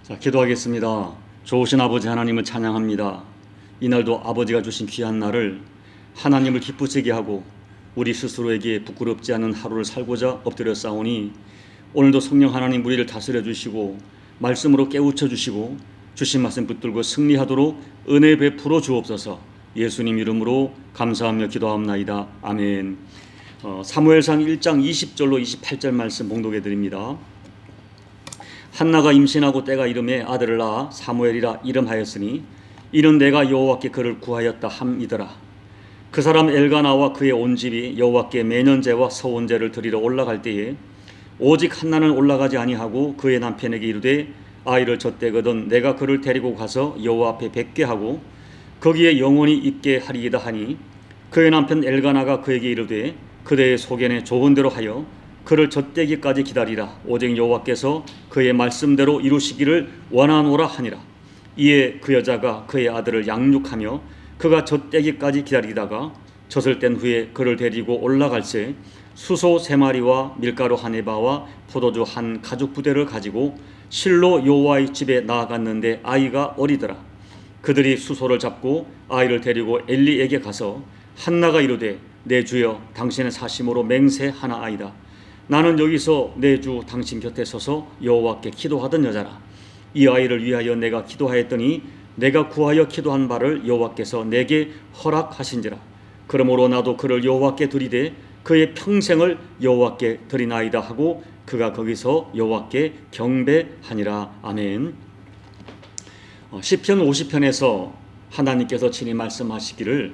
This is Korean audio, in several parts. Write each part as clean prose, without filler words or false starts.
자, 기도하겠습니다. 좋으신 아버지 하나님을 찬양합니다. 이날도 아버지가 주신 귀한 날을 하나님을 기쁘시게 하고 우리 스스로에게 부끄럽지 않은 하루를 살고자 엎드려 싸우니 오늘도 성령 하나님 우리를 다스려 주시고 말씀으로 깨우쳐 주시고 주신 말씀 붙들고 승리하도록 은혜 베풀어 주옵소서. 예수님 이름으로 감사하며 기도합나이다. 아멘. 사무엘상 1장 20절로 28절 말씀 봉독해 드립니다. 한나가 임신하고 때가 이름에 아들을 낳아 사무엘이라 이름하였으니 이는 내가 여호와께 그를 구하였다 함이더라. 그 사람 엘가나와 그의 온 집이 여호와께 매년제와 서원제를 드리러 올라갈 때에 오직 한나는 올라가지 아니하고 그의 남편에게 이르되 아이를 젖대거든 내가 그를 데리고 가서 여호와 앞에 뵙게 하고 거기에 영원히 있게 하리이다 하니 그의 남편 엘가나가 그에게 이르되 그대의 소견에 좋은 대로 하여 그를 젖대기까지 기다리라. 오직 여호와께서 그의 말씀대로 이루시기를 원하노라 하니라. 이에 그 여자가 그의 아들을 양육하며 그가 젖대기까지 기다리다가 젖을 뗀 후에 그를 데리고 올라갈새 수소 3마리와 밀가루 한 에바와 포도주 한 가죽 부대를 가지고 실로 여호와의 집에 나아갔는데 아이가 어리더라. 그들이 수소를 잡고 아이를 데리고 엘리에게 가서 한나가 이르되 내 주여 당신의 사심으로 맹세하나이다. 나는 여기서 내 주 당신 곁에 서서 여호와께 기도하던 여자라. 이 아이를 위하여 내가 기도하였더니 내가 구하여 기도한 바를 여호와께서 내게 허락하신지라. 그러므로 나도 그를 여호와께 드리되 그의 평생을 여호와께 드리나이다 하고 그가 거기서 여호와께 경배하니라. 아멘. 시편 50편에서 하나님께서 친히 말씀하시기를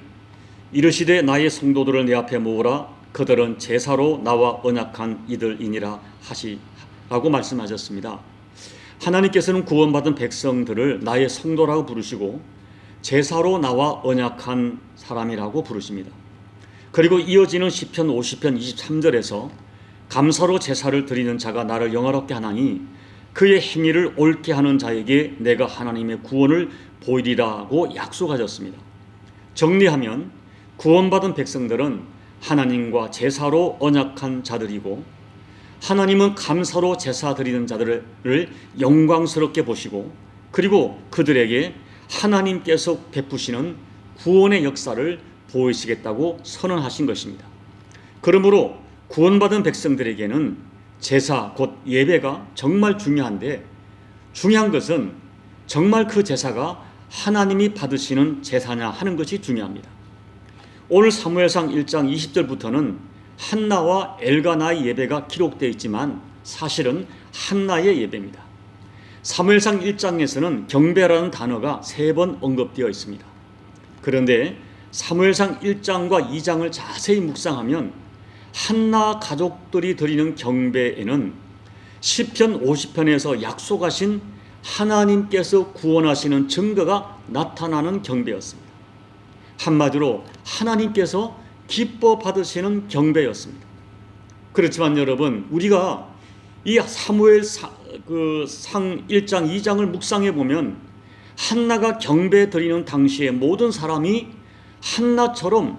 이르시되 나의 성도들을 내 앞에 모으라. 그들은 제사로 나와 언약한 이들이니라 하시라고 말씀하셨습니다. 하나님께서는 구원받은 백성들을 나의 성도라고 부르시고 제사로 나와 언약한 사람이라고 부르십니다. 그리고 이어지는 시편 50편 23절에서 감사로 제사를 드리는 자가 나를 영화롭게 하나니 그의 행위를 옳게 하는 자에게 내가 하나님의 구원을 보이리라고 약속하셨습니다. 정리하면 구원받은 백성들은 하나님과 제사로 언약한 자들이고 하나님은 감사로 제사 드리는 자들을 영광스럽게 보시고 그리고 그들에게 하나님께서 베푸시는 구원의 역사를 보이시겠다고 선언하신 것입니다. 그러므로 구원받은 백성들에게는 제사 곧 예배가 정말 중요한데 중요한 것은 정말 그 제사가 하나님이 받으시는 제사냐 하는 것이 중요합니다. 오늘 사무엘상 1장 20절부터는 한나와 엘가나의 예배가 기록되어 있지만 사실은 한나의 예배입니다. 사무엘상 1장에서는 경배라는 단어가 3번 언급되어 있습니다. 그런데 사무엘상 1장과 2장을 자세히 묵상하면 한나 가족들이 드리는 경배에는 시편 50편에서 약속하신 하나님께서 구원하시는 증거가 나타나는 경배였습니다. 한마디로 하나님께서 기뻐 받으시는 경배였습니다. 그렇지만 여러분, 우리가 이 사무엘상 1장 2장을 묵상해 보면 한나가 경배 드리는 당시에 모든 사람이 한나처럼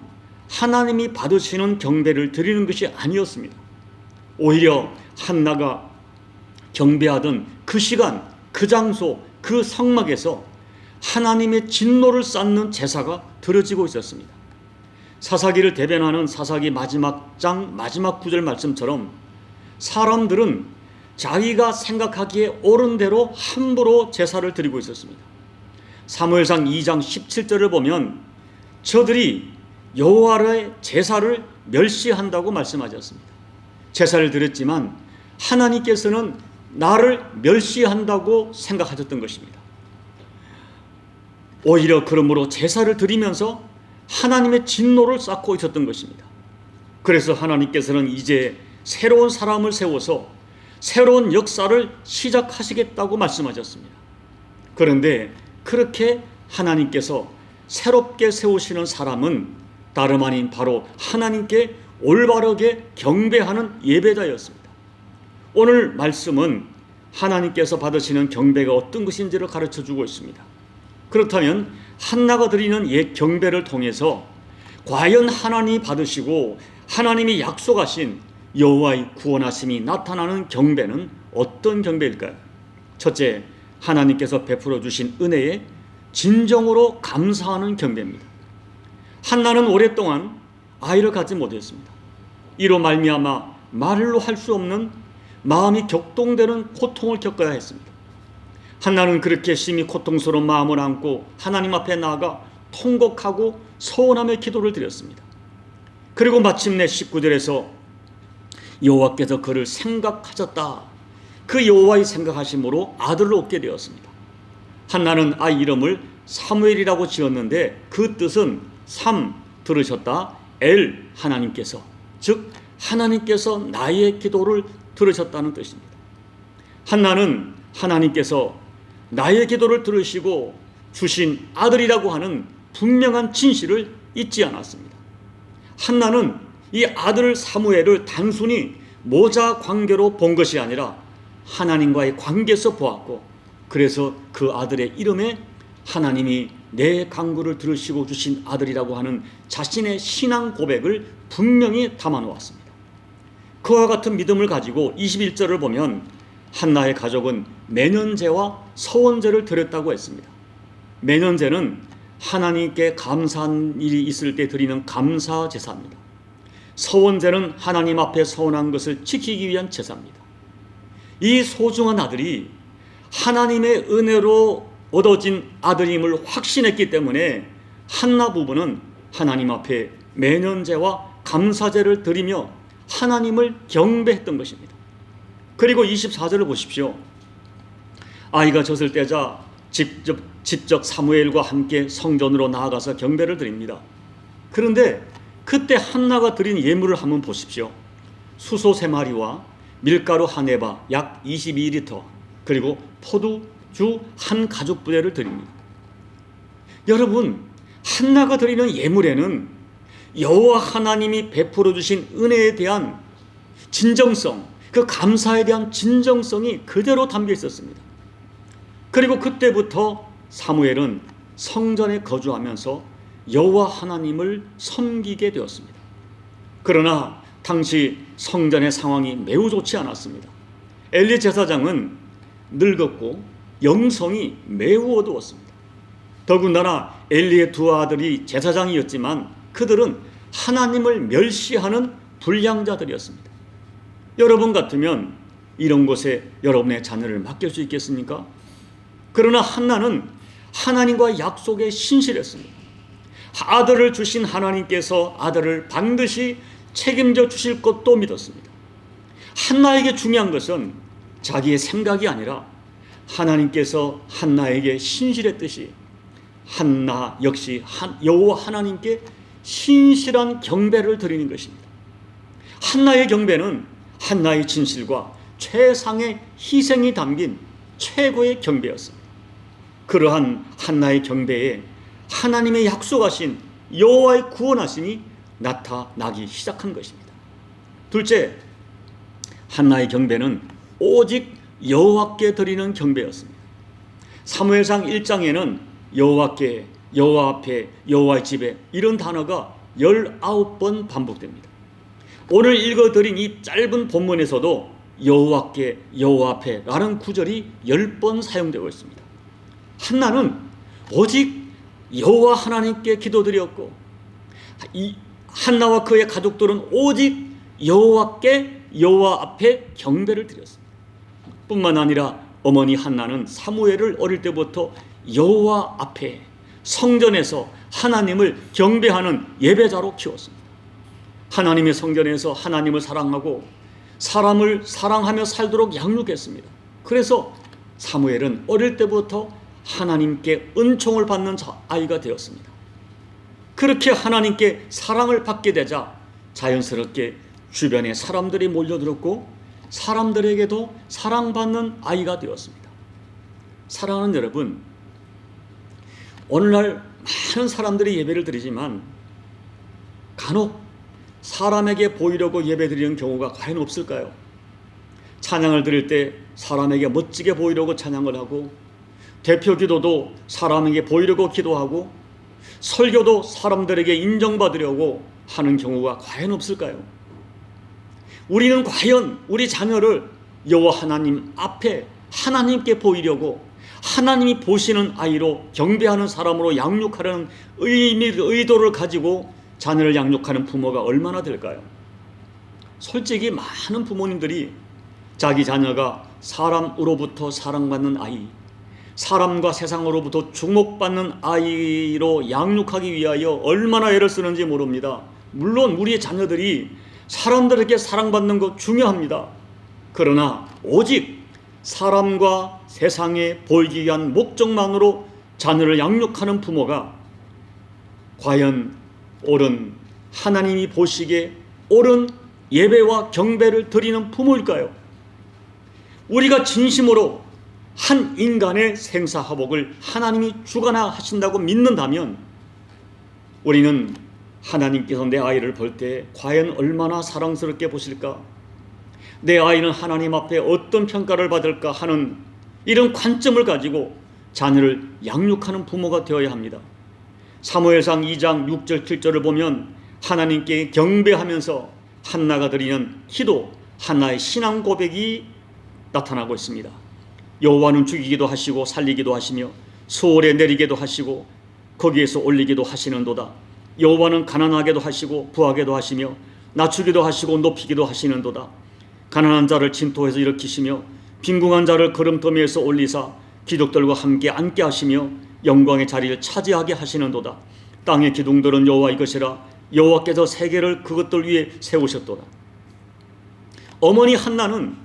하나님이 받으시는 경배를 드리는 것이 아니었습니다. 오히려 한나가 경배하던 그 시간, 그 장소, 그 성막에서 하나님의 진노를 쌓는 제사가 드려지고 있었습니다. 사사기를 대변하는 사사기 마지막 장 마지막 구절 말씀처럼 사람들은 자기가 생각하기에 옳은 대로 함부로 제사를 드리고 있었습니다. 사무엘상 2장 17절을 보면 저들이 여호와의 제사를 멸시한다고 말씀하셨습니다. 제사를 드렸지만 하나님께서는 나를 멸시한다고 생각하셨던 것입니다. 오히려 그러므로 제사를 드리면서 하나님의 진노를 쌓고 있었던 것입니다. 그래서 하나님께서는 이제 새로운 사람을 세워서 새로운 역사를 시작하시겠다고 말씀하셨습니다. 그런데 그렇게 하나님께서 새롭게 세우시는 사람은 다름 아닌 바로 하나님께 올바르게 경배하는 예배자였습니다. 오늘 말씀은 하나님께서 받으시는 경배가 어떤 것인지를 가르쳐주고 있습니다. 그렇다면 한나가 드리는 경배를 통해서 과연 하나님이 받으시고 하나님이 약속하신 여호와의 구원하심이 나타나는 경배는 어떤 경배일까요? 첫째, 하나님께서 베풀어 주신 은혜에 진정으로 감사하는 경배입니다. 한나는 오랫동안 아이를 갖지 못했습니다. 이로 말미암아 말로 할 수 없는 마음이 격동되는 고통을 겪어야 했습니다. 한나는 그렇게 심히 고통스러운 마음을 안고 하나님 앞에 나아가 통곡하고 서원하며 기도를 드렸습니다. 그리고 마침내 19절에서 여호와께서 그를 생각하셨다. 그 여호와의 생각하심으로 아들을 얻게 되었습니다. 한나는 아이 이름을 사무엘이라고 지었는데 그 뜻은 들으셨다, 하나님께서, 즉 하나님께서 나의 기도를 들으셨다는 뜻입니다. 한나는 하나님께서 나의 기도를 들으시고 주신 아들이라고 하는 분명한 진실을 잊지 않았습니다. 한나는 이 아들 사무엘을 단순히 모자 관계로 본 것이 아니라 하나님과의 관계에서 보았고, 그래서 그 아들의 이름에 하나님이 내 간구를 들으시고 주신 아들이라고 하는 자신의 신앙 고백을 분명히 담아 놓았습니다. 그와 같은 믿음을 가지고 21절을 보면 한나의 가족은 매년제와 서원제를 드렸다고 했습니다. 매년제는 하나님께 감사한 일이 있을 때 드리는 감사 제사입니다. 서원제는 하나님 앞에 서원한 것을 지키기 위한 제사입니다. 이 소중한 아들이 하나님의 은혜로 얻어진 아들임을 확신했기 때문에 한나 부부는 하나님 앞에 매년제와 감사제를 드리며 하나님을 경배했던 것입니다. 그리고 24절을 보십시오. 아이가 젖을 떼자 직접 사무엘과 함께 성전으로 나아가서 경배를 드립니다. 그런데 그때 한나가 드린 예물을 한번 보십시오. 수소 3마리와 밀가루 한 에바 약 22리터, 그리고 포도주 한 가죽부대를 드립니다. 여러분, 한나가 드리는 예물에는 여호와 하나님이 베풀어 주신 은혜에 대한 진정성, 그 감사에 대한 진정성이 그대로 담겨 있었습니다. 그리고 그때부터 사무엘은 성전에 거주하면서 여호와 하나님을 섬기게 되었습니다. 그러나 당시 성전의 상황이 매우 좋지 않았습니다. 엘리 제사장은 늙었고 영성이 매우 어두웠습니다. 더군다나 엘리의 두 아들이 제사장이었지만 그들은 하나님을 멸시하는 불량자들이었습니다. 여러분 같으면 이런 곳에 여러분의 자녀를 맡길 수 있겠습니까? 그러나 한나는 하나님과 약속에 신실했습니다. 아들을 주신 하나님께서 아들을 반드시 책임져 주실 것도 믿었습니다. 한나에게 중요한 것은 자기의 생각이 아니라 하나님께서 한나에게 신실했듯이 한나 역시 여호와 하나님께 신실한 경배를 드리는 것입니다. 한나의 경배는 한나의 진실과 최상의 희생이 담긴 최고의 경배였습니다. 그러한 한나의 경배에 하나님의 약속하신 여호와의 구원하심이 나타나기 시작한 것입니다. 둘째, 한나의 경배는 오직 여호와께 드리는 경배였습니다. 사무엘상 1장에는 여호와께, 여호와 앞에, 여호와의 집에 이런 단어가 19번 반복됩니다. 오늘 읽어드린 이 짧은 본문에서도 여호와께, 여호와 앞에 라는 구절이 10번 사용되고 있습니다. 한나는 오직 여호와 하나님께 기도드렸고, 이 한나와 그의 가족들은 오직 여호와께, 여호와 앞에 경배를 드렸습니다. 뿐만 아니라 어머니 한나는 사무엘을 어릴 때부터 여호와 앞에 성전에서 하나님을 경배하는 예배자로 키웠습니다. 하나님의 성전에서 하나님을 사랑하고 사람을 사랑하며 살도록 양육했습니다. 그래서 사무엘은 어릴 때부터 하나님께 은총을 받는 아이가 되었습니다. 그렇게 하나님께 사랑을 받게 되자 자연스럽게 주변에 사람들이 몰려들었고 사람들에게도 사랑받는 아이가 되었습니다. 사랑하는 여러분, 오늘날 많은 사람들이 예배를 드리지만 간혹 사람에게 보이려고 예배드리는 경우가 과연 없을까요? 찬양을 드릴 때 사람에게 멋지게 보이려고 찬양을 하고, 대표 기도도 사람에게 보이려고 기도하고, 설교도 사람들에게 인정받으려고 하는 경우가 과연 없을까요? 우리는 과연 우리 자녀를 여호와 하나님 앞에 하나님께 보이려고 하나님이 보시는 아이로, 경배하는 사람으로 양육하려는 의도를 가지고 자녀를 양육하는 부모가 얼마나 될까요? 솔직히 많은 부모님들이 자기 자녀가 사람으로부터 사랑받는 아이, 사람과 세상으로부터 주목받는 아이로 양육하기 위하여 얼마나 애를 쓰는지 모릅니다. 물론 우리의 자녀들이 사람들에게 사랑받는 것 중요합니다. 그러나 오직 사람과 세상에 보이기 위한 목적만으로 자녀를 양육하는 부모가 과연 옳은, 하나님이 보시기에 옳은 예배와 경배를 드리는 부모일까요? 우리가 진심으로 한 인간의 생사화복을 하나님이 주관하신다고 믿는다면 우리는 하나님께서 내 아이를 볼 때 과연 얼마나 사랑스럽게 보실까? 내 아이는 하나님 앞에 어떤 평가를 받을까 하는 이런 관점을 가지고 자녀를 양육하는 부모가 되어야 합니다. 사무엘상 2장 6절 7절을 보면 하나님께 경배하면서 한나가 드리는 기도, 한나의 신앙 고백이 나타나고 있습니다. 여호와는 죽이기도 하시고 살리기도 하시며 수월에 내리게도 하시고 거기에서 올리기도 하시는도다. 여호와는 가난하게도 하시고 부하게도 하시며 낮추기도 하시고 높이기도 하시는도다. 가난한 자를 진토에서 일으키시며 빈궁한 자를 거름더미에서 올리사 기독들과 함께 앉게 하시며 영광의 자리를 차지하게 하시는도다. 땅의 기둥들은 여호와의 것이라. 여호와께서 세계를 그것들 위에 세우셨도다. 어머니 한나는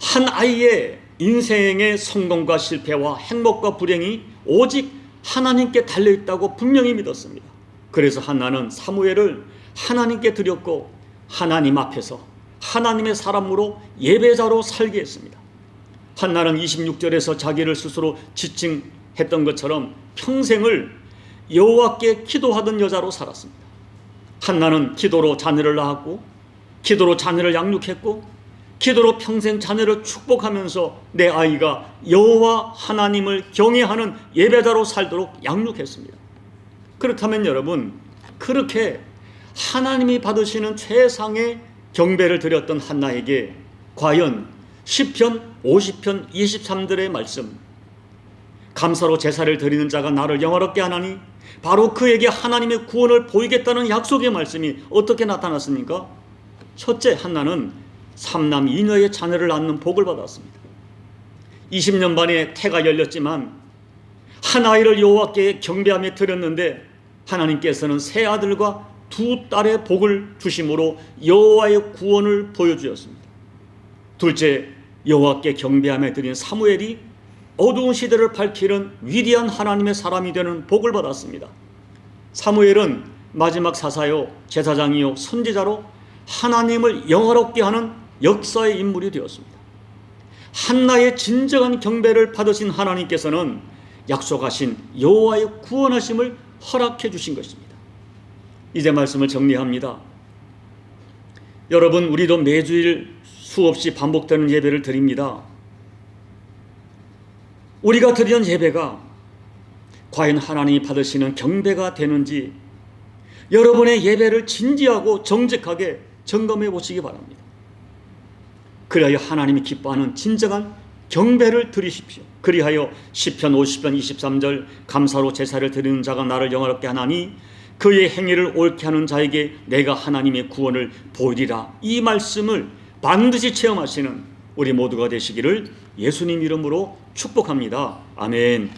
한 아이의 인생의 성공과 실패와 행복과 불행이 오직 하나님께 달려있다고 분명히 믿었습니다. 그래서 한나는 사무엘을 하나님께 드렸고 하나님 앞에서 하나님의 사람으로 예배자로 살게 했습니다. 한나는 26절에서 자기를 스스로 지칭했던 것처럼 평생을 여호와께 기도하던 여자로 살았습니다. 한나는 기도로 자녀를 낳았고 기도로 자녀를 양육했고 기도로 평생 자녀를 축복하면서 내 아이가 여호와 하나님을 경외하는 예배자로 살도록 양육했습니다. 그렇다면 여러분, 그렇게 하나님이 받으시는 최상의 경배를 드렸던 한나에게 과연 시편 50편 23절의 말씀, 감사로 제사를 드리는 자가 나를 영화롭게 하나니 바로 그에게 하나님의 구원을 보이겠다는 약속의 말씀이 어떻게 나타났습니까? 첫째, 한나는 3남 2녀의 자녀를 낳는 복을 받았습니다. 20년 만에 태가 열렸지만 한 아이를 여호와께 경배하며 드렸는데 하나님께서는 세 아들과 두 딸의 복을 주심으로 여호와의 구원을 보여주었습니다. 둘째, 여호와께 경배하며 드린 사무엘이 어두운 시대를 밝히는 위대한 하나님의 사람이 되는 복을 받았습니다. 사무엘은 마지막 사사요 제사장이요 선지자로 하나님을 영화롭게 하는 역사의 인물이 되었습니다. 한나의 진정한 경배를 받으신 하나님께서는 약속하신 여호와의 구원하심을 허락해 주신 것입니다. 이제 말씀을 정리합니다. 여러분, 우리도 매주일 수없이 반복되는 예배를 드립니다. 우리가 드리는 예배가 과연 하나님이 받으시는 경배가 되는지 여러분의 예배를 진지하고 정직하게 점검해 보시기 바랍니다. 그리하여 하나님이 기뻐하는 진정한 경배를 드리십시오. 그리하여 시편 50편 23절 감사로 제사를 드리는 자가 나를 영화롭게 하나니 그의 행위를 옳게 하는 자에게 내가 하나님의 구원을 보이리라. 이 말씀을 반드시 체험하시는 우리 모두가 되시기를 예수님 이름으로 축복합니다. 아멘.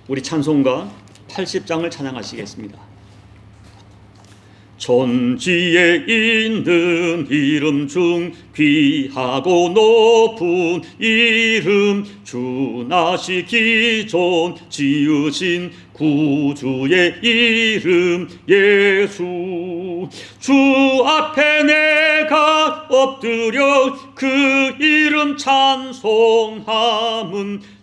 우리 찬송가 80장을 찬양하시겠습니다. 천지에 있는 이름 중 귀하고 높은 이름 주 나시기 전 지으신 구주의 이름 예수 주 앞에 내가 엎드려 그 이름 찬송함은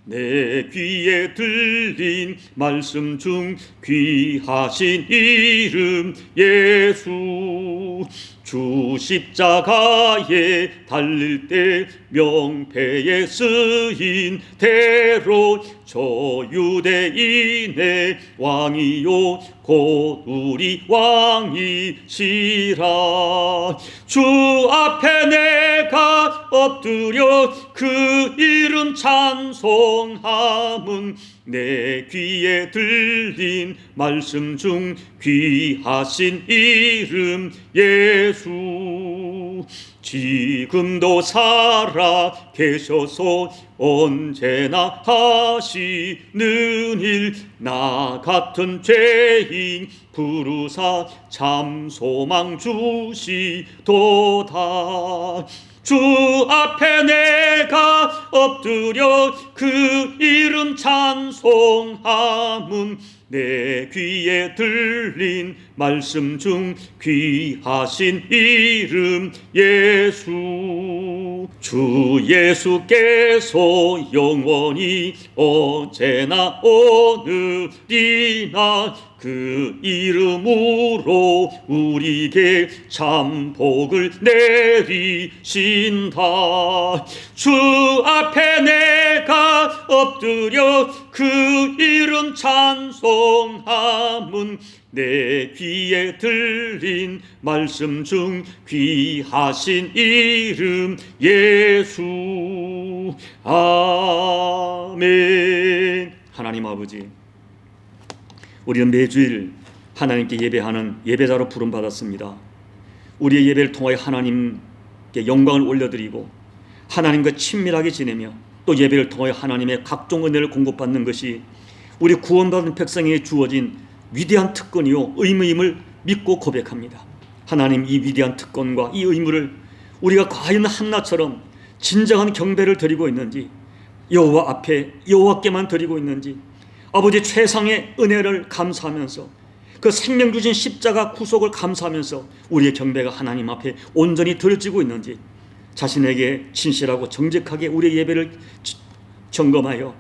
내 귀에 들린 말씀 중 귀하신 이름 예수 주 십자가에 달릴 때 명패에 쓰인 대로 저 유대인의 왕이요 곧 우리 왕이시라. 주 앞에 내가 엎드려 그 이름 찬송함은 내 귀에 들린 말씀 중 귀하신 이름 예수. 지금도 살아 계셔서 언제나 하시는 일, 나 같은 죄인 부르사 참 소망 주시도다. 주 앞에 내가 엎드려 그 이름 찬송함은 내 귀에 들린 말씀 중 귀하신 이름 예수. 주 예수께서 영원히 언제나 오늘이나 그 이름으로 우리에게 참 복을 내리신다. 주 앞에 내가 엎드려 그 이름 찬송함은 내 귀에 들린 말씀 중 귀하신 이름 예수. 아멘. 하나님 아버지, 우리는 매주일 하나님께 예배하는 예배자로 부름받았습니다. 우리의 예배를 통하여 하나님께 영광을 올려드리고 하나님과 친밀하게 지내며 또 예배를 통하여 하나님의 각종 은혜를 공급받는 것이 우리 구원받은 백성에게 주어진 위대한 특권이요 의무임을 믿고 고백합니다. 하나님, 이 위대한 특권과 이 의무를 우리가 과연 한나처럼 진정한 경배를 드리고 있는지, 여호와 앞에 여호와께만 드리고 있는지, 아버지 최상의 은혜를 감사하면서 그 생명 주신 십자가 구속을 감사하면서 우리의 경배가 하나님 앞에 온전히 드려지고 있는지 자신에게 진실하고 정직하게 우리의 예배를 점검하여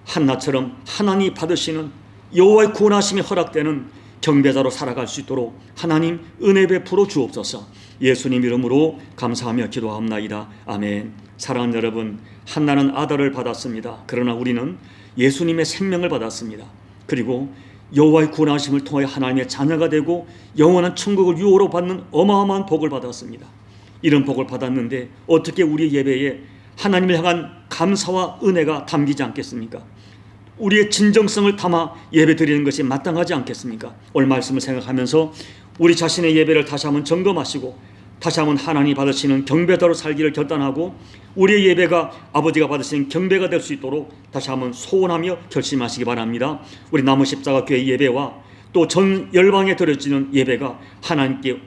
한나처럼 하나님이 받으시는 여호와의 구원하심이 허락되는 경배자로 살아갈 수 있도록 하나님 은혜 베풀어 주옵소서. 예수님 이름으로 감사하며 기도하옵나이다. 아멘. 사랑하는 여러분, 한나는 아들을 받았습니다. 그러나 우리는 예수님의 생명을 받았습니다. 그리고 여호와의 구원하심을 통해 하나님의 자녀가 되고 영원한 천국을 유호로 받는 어마어마한 복을 받았습니다. 이런 복을 받았는데 어떻게 우리 예배에 하나님을 향한 감사와 은혜가 담기지 않겠습니까? 우리의 진정성을 담아 예배 드리는 것이 마땅하지 않겠습니까? 오늘 말씀을 생각하면서 우리 자신의 예배를 다시 한번 점검하시고 다시 한번 하나님이 받으시는 경배자로 살기를 결단하고 우리의 예배가 아버지가 받으시는 경배가 될 수 있도록 다시 한번 소원하며 결심하시기 바랍니다. 우리 남은 십자가 교회 예배와 또 전 열방에 드려지는 예배가 하나님께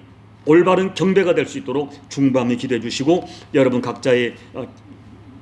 올바른 경배가 될 수 있도록 중보하며 기도해 주시고 여러분 각자의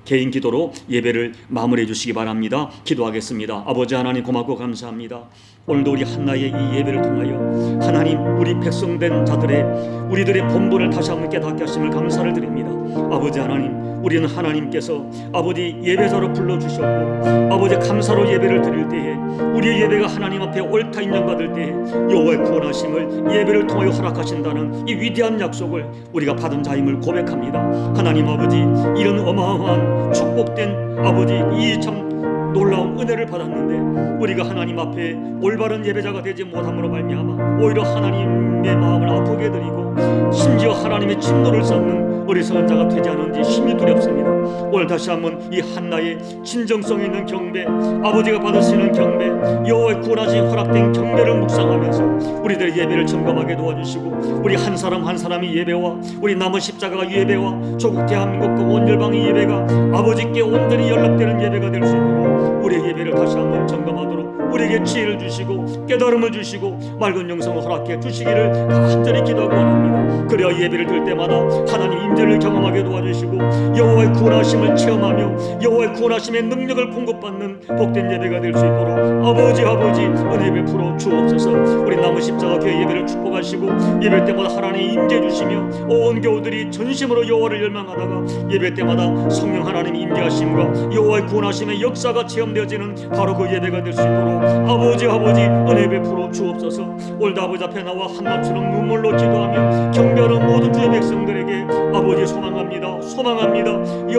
개인 기도로 예배를 마무리해 주시기 바랍니다. 기도하겠습니다. 아버지 하나님, 고맙고 감사합니다. 오늘도 우리 한나의 이 예배를 통하여 하나님, 우리 백성된 자들의 우리들의 본분을 다시 한번 깨닫게 하심을 감사를 드립니다. 아버지 하나님, 우리는 하나님께서 아버지 예배자로 불러주셨고 아버지 감사로 예배를 드릴 때에 우리의 예배가 하나님 앞에 옳다 인정받을 때에 여호와의 구원하심을 예배를 통하여 허락하신다는 이 위대한 약속을 우리가 받은 자임을 고백합니다. 하나님 아버지, 이런 어마어마한 축복된 아버지 이 참 놀라운 은혜를 받았는데 우리가 하나님 앞에 올바른 예배자가 되지 못함으로 말미암아 오히려 하나님의 마음을 아프게 드리고 심지어 하나님의 진노를 쌓는 어리석은 자가 되지 않은지 심히 두렵습니다. 오늘 다시 한번 이 한나의 진정성 있는 경배, 아버지가 받으시는 경배, 여호와의 구원하신 허락된 경배를 묵상하면서 우리들의 예배를 점검하게 도와주시고 우리 한 사람 한 사람의 예배와 우리 남은 십자가 예배와 조국 대한민국과 온 열방의 예배가 아버지께 온전히 연락되는 예배가 될 수 있도록 우리의 예배를 다시 한번 점검하도록 우리에게 지혜를 주시고 깨달음을 주시고 맑은 영성을 허락해 주시기를 간절히 기도하고 원합니다. 그래야 예배를 드릴 때마다 하나님 임재를 경험하게 도와주시고 여호와의 구원하심을 체험하며 여호와의 구원하심의 능력을 공급받는 복된 예배가 될 수 있도록 아버지 은혜 베풀어 주옵소서. 우리 남은 십자가 교회 예배를 축복하시고 예배 때마다 하나님 임재 주시며 온 교우들이 전심으로 여호와를 열망하다가 예배 때마다 성령 하나님의 임재하심과 여호와의 구원하심의 역사가 체험되어지는 바로 그 예배가 될 수 있도록 아버지 은혜 베풀어 주옵소서. 오늘도 아버지 앞에 나와 한나처럼 눈물로 기도하며 경배하는 모든 주의 백성들에게 아버지 소망합니다.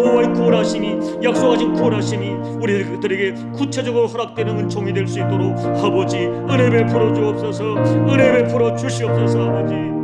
여호와의 구원하심이, 약속하신 구원하심이 우리들에게 구체적으로 허락되는 은총이 될 수 있도록 아버지 은혜 베풀어 주옵소서. 은혜 베풀어 주시옵소서. 아버지